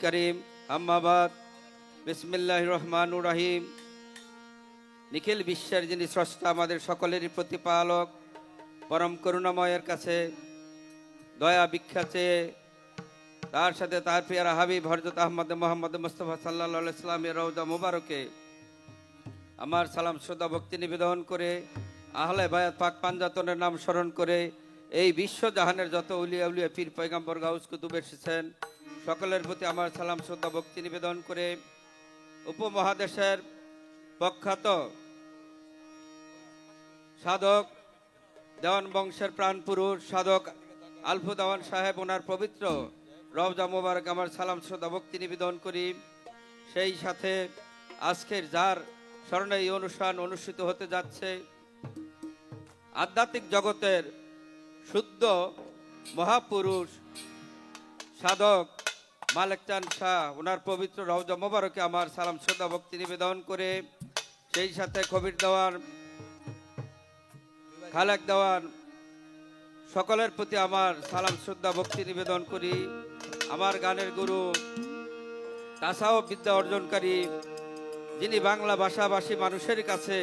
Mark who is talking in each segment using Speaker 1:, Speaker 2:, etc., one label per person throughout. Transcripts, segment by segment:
Speaker 1: করিম আম্মাবাদ বিসমিল্লাহির রহমানুর রহিম। নিখিল বিশ্বের যিনি স্রষ্টা, আমাদের সকলেরই প্রতিপালক, পরম করুণাময়ের কাছে দয়া ভিক্ষা চেয়ে তার সাথে তার প্রিয়ারা হাবিব হযরত আহমদ মোহাম্মদ মুস্তাফা সাল্লাল্লাহু আলাইহি সাল্লামের রওজা মুবারকে আমার সালাম শ্রদ্ধা ভক্তি নিবেদন করে আহলে বায়াত পাক পাঞ্জাতনের নাম স্মরণ করে এই বিশ্বজাহানের যত উলিয়া উলিয়া পীর পয়গম্বর গাউস কুতুব এসেছেন সকলের প্রতি আমার সালাম শ্রদ্ধা ভক্তি নিবেদন করে উপমহাদেশের প্রখ্যাত সাধক দেওয়ান বংশের প্রাণপুরুষ সাধক আলফু দেওয়ান সাহেব ওনার পবিত্র রওজা মোবারক আমার সালাম শ্রদ্ধা ভক্তি নিবেদন করি। সেই সাথে আজকের যার স্মরণে এই অনুষ্ঠান অনুষ্ঠিত হতে যাচ্ছে আধ্যাত্মিক জগতের শুদ্ধ মহাপুরুষ সাধক মালেক চাঁদ শাহ ওনার পবিত্র রওজা মোবারকে আমার সালাম শ্রদ্ধা ভক্তি নিবেদন করে সেই সাথে কবির দেওয়ান খালেক দেওয়ান সকলের প্রতি আমার সালাম শ্রদ্ধা ভক্তি নিবেদন করি। আমার গানের গুরু তাসাউফ বিদ্যা অর্জনকারী, যিনি বাংলা ভাষাভাষী মানুষের কাছে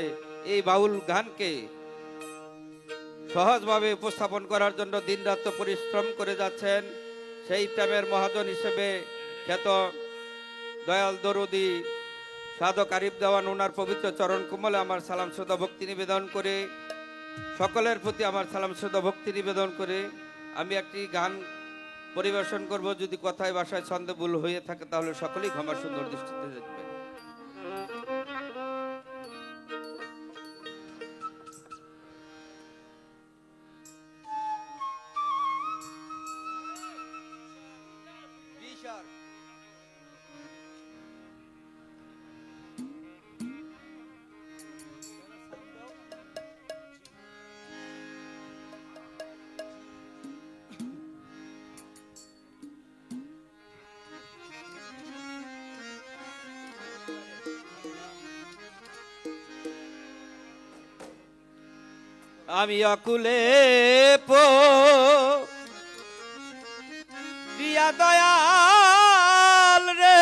Speaker 1: এই বাউল গানকে সহজভাবে উপস্থাপন করার জন্য দিনরাত পরিশ্রম করে যাচ্ছেন, সেই প্রেমের মহাজন হিসেবে খ্যাত দয়াল দরুদি সাধক আরিফ দেওয়ান ওনার পবিত্র চরণ কমলে আমার সালাম শ্রদ্ধা ভক্তি নিবেদন করে সকলের প্রতি আমার সালাম শ্রদ্ধা ভক্তি নিবেদন করে আমি একটি গান পরিবেশন করব। যদি কথায় ভাষায় ছন্দে ভুল হয়ে থাকে তাহলে সকলেই ক্ষমা সুন্দর দৃষ্টিতে দেখবেন। আমি অকুলে প্রিয়া দয়াল রে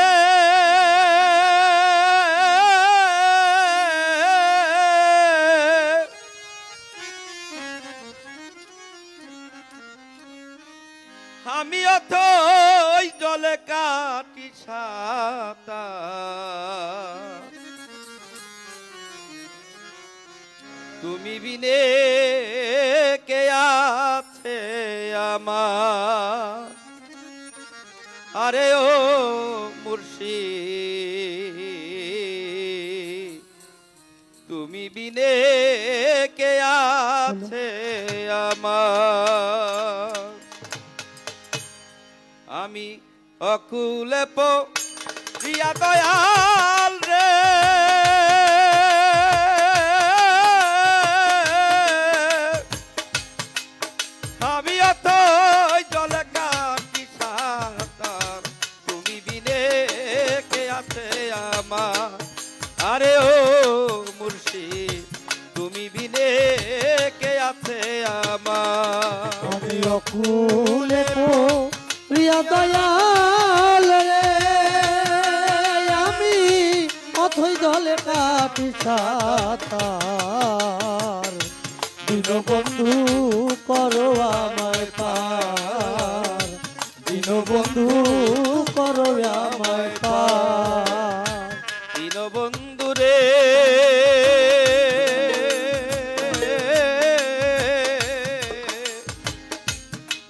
Speaker 1: আমি অথই জলে কাটি সাতা তুমি বিনে কে আছে আমার, আরে ও মুর্শিদ তুমি বিনে কে আছে আমার। আমি অকুলে প্রিয়া দয়াল রে আরে ও মুর্শিদ তুমি বিনে কে আছে আমার।
Speaker 2: আমি অকুলে প্রিয়া দয়াল রে আমি অথই জলে কাটি সাতার দীনবন্ধু করো আমায় পার, দীনবন্ধু করো আমায় পার।
Speaker 1: দীনবন্ধু রে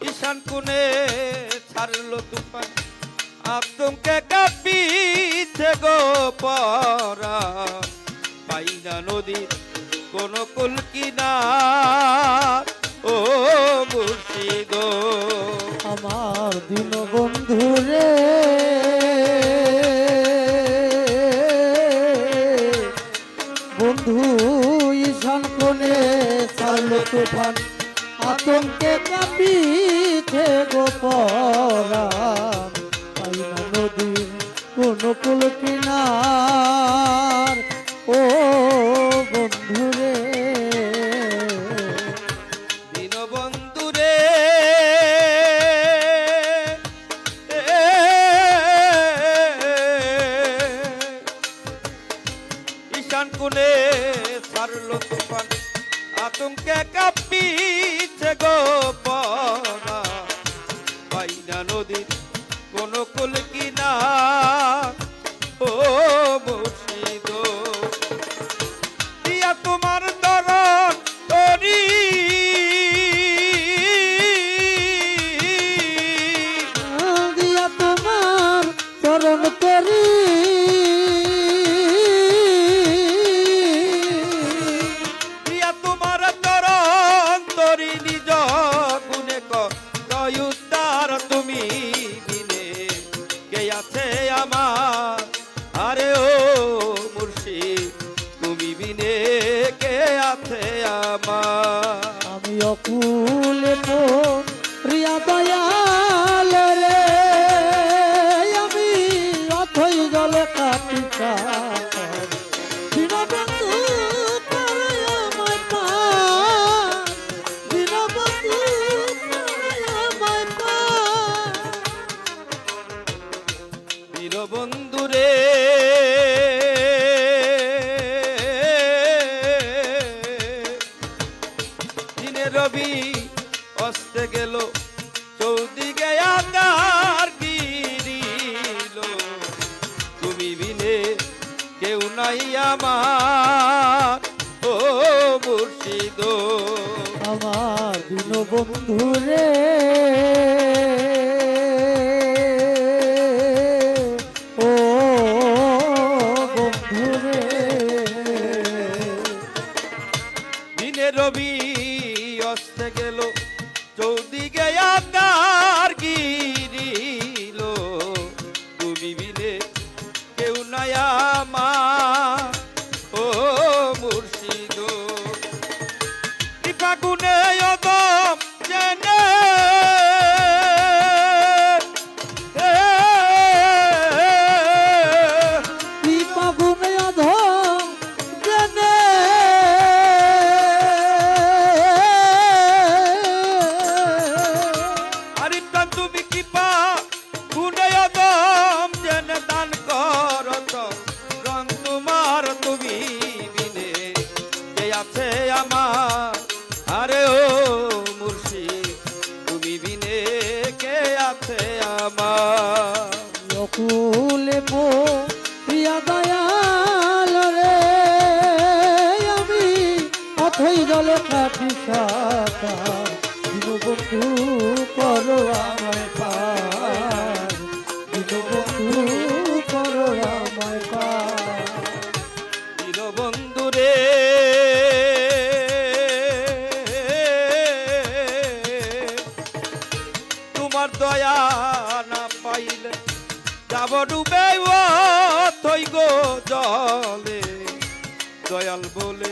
Speaker 1: ঈশান কোণে ছাড়লো তুফান আতঙ্কে কাঁপিছে গো পরা, পাইনা নদীর কোন কুল কিনার ও মুর্শিদ
Speaker 2: আমার দীনবন্ধু রে বন্ধু ঈশান কোণে ছাড়লো তুফান আতঙ্কে কাঁপিছে গো পরাণ, পাইনা নদীর কোন কুল কিনার ও বন্ধু রে।
Speaker 1: দীনবন্ধু রে কুল কিনা ও মুর্শিদ দিয়া তোমার দরদ তরি
Speaker 2: দিয়া তোমার চরণ তরি
Speaker 1: দিয়া তোমার দরদ তরি নিজ গুণে কয় উদ্ধার তুমি বিনে কে আছে আমার আরে ও মুর্শিদ তুমি বিনে কে আছে আমার
Speaker 2: আমি অকুলে প্রিয়া দয়াল রে আমি অথই জলে কাটি দীনবন্ধু করে আমায় পার দীনবন্ধু করে আমায় পার
Speaker 1: দীনবন্ধু রে দিনে রবি অস্তে গেল চৌদিকে আকার গিরিল তুমি বিনে কেউ নাই আমার ও মুর্শিদ
Speaker 2: আমার দীনবন্ধু রে ও বন্ধু রে
Speaker 1: দিনে রবি অস্তে গেল চৌদিকে আকার গিরিল তুমি বিনে কেউ নাই আমার ও মুর্শিদ ফাগুনে অদম জেনে
Speaker 2: কৃপা গুণে অধম জেনে
Speaker 1: আরিতান তুমি কৃপা গুণে অদম জেনে দান করত রং তোমার তুমি বিনে কে আছে আমার আরে ও মুর্শিদ তুমি বিনে কে আছে আমার
Speaker 2: অকুলে প্রিয়া দয়াল রে আমি অথই জলে কাটি দীনবন্ধু করো আমায় পার দীনবন্ধু করো আমায় পার
Speaker 1: দীনবন্ধু রে তোমার দয়া না পাইলে যাব ডুবে থই গো জলে দয়াল বলে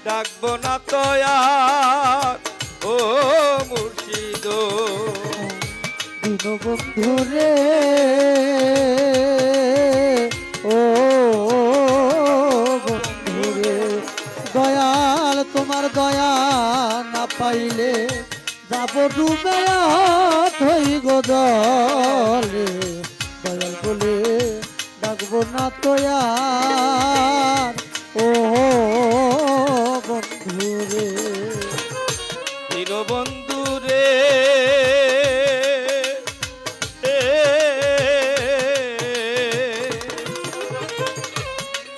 Speaker 1: ডাকবো না তয়ার ও মুর্শিদ
Speaker 2: দীনবন্ধু রে ও বন্ধু রে দয়াল তোমার দয়া না পাইলে যাব ডুবে থই গো জলে দয়াল বলে ডাকবো না তোয়ার ও বন্ধু রে
Speaker 1: দীনবন্ধু রে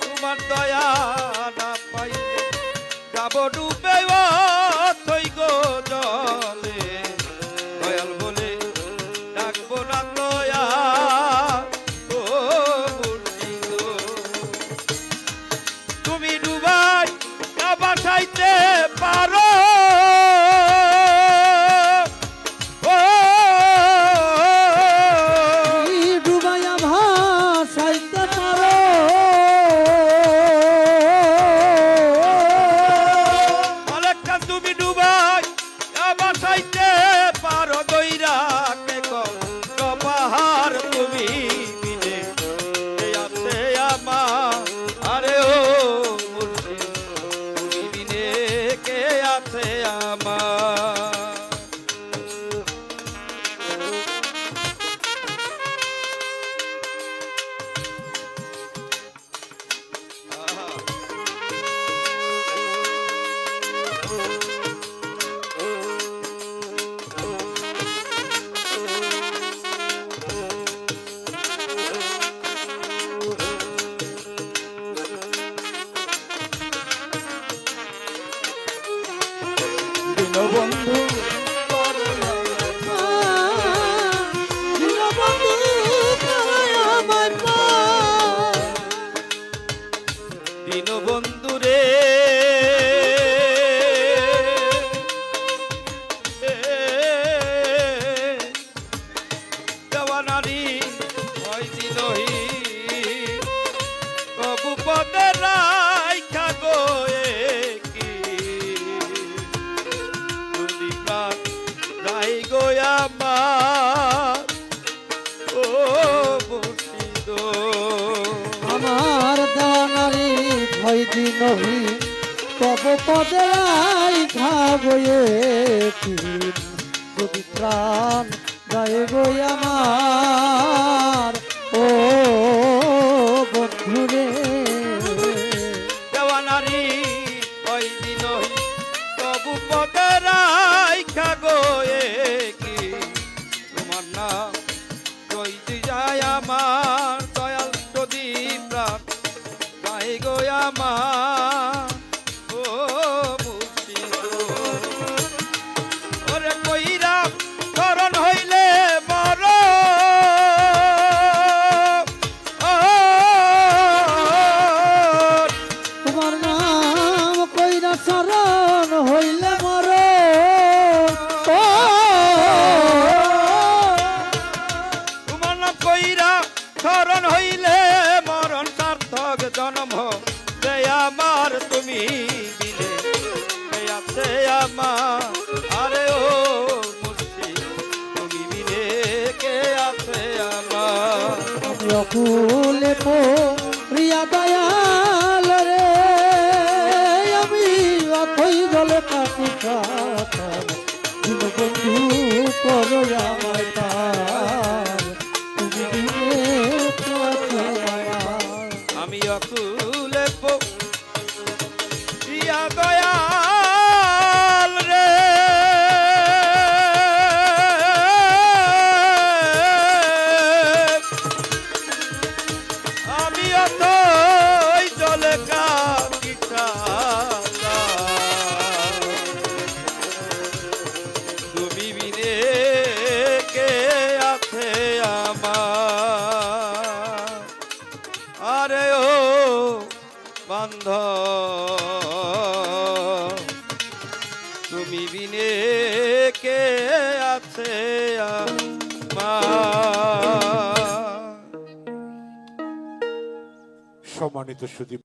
Speaker 1: তোমার দয়া না পাইলে যাব ডুবে থই গো জলে দয়াল বলে ডাকবো না দয়া ও মুর্শিদ নহি কবু পদে রাইখা গো কি যদি প্রাণ যাই গো আমার ও মুর্শিদ
Speaker 2: আমার দেওয়ানারি ভয় দিনহি তব পদাই খাবয়ে যদি প্রাণ যায় গো আমার ও বন্ধুরে
Speaker 1: দেওয়ানারি ওই দিন তবু পদরাই খাগোয়ে কি তোমার নাম কই যায় আমার দয়াল যদি প্রাণ যায় গো আমার ও মুর্শিদ ওরে কইরা করণ হইলে মর
Speaker 2: তোমার নাম কইরা শরণ হইলে মর
Speaker 1: তোমার নাম কইরা শরণ হইলে মরণ সার্থক জন্ম রে আমার তুমি বিনে রে আছে আমার আরে ও মুর্শিদ তুমি বিনে কে আছে আমার
Speaker 2: আমি অকুলে প্রিয়া দয়াল রে আমি অথই জলে কাটি বন্ধু করো আমায় তার তুমি দিনে
Speaker 1: আমি অকুলে প্রিয়া দয়াল রে আমি অতই জলে কাটিটা তুমি বিনে কে আছে আমার আরে ও বান্ধ তুমি বিনে কে আছে আমার
Speaker 3: সম্মানিত সুধী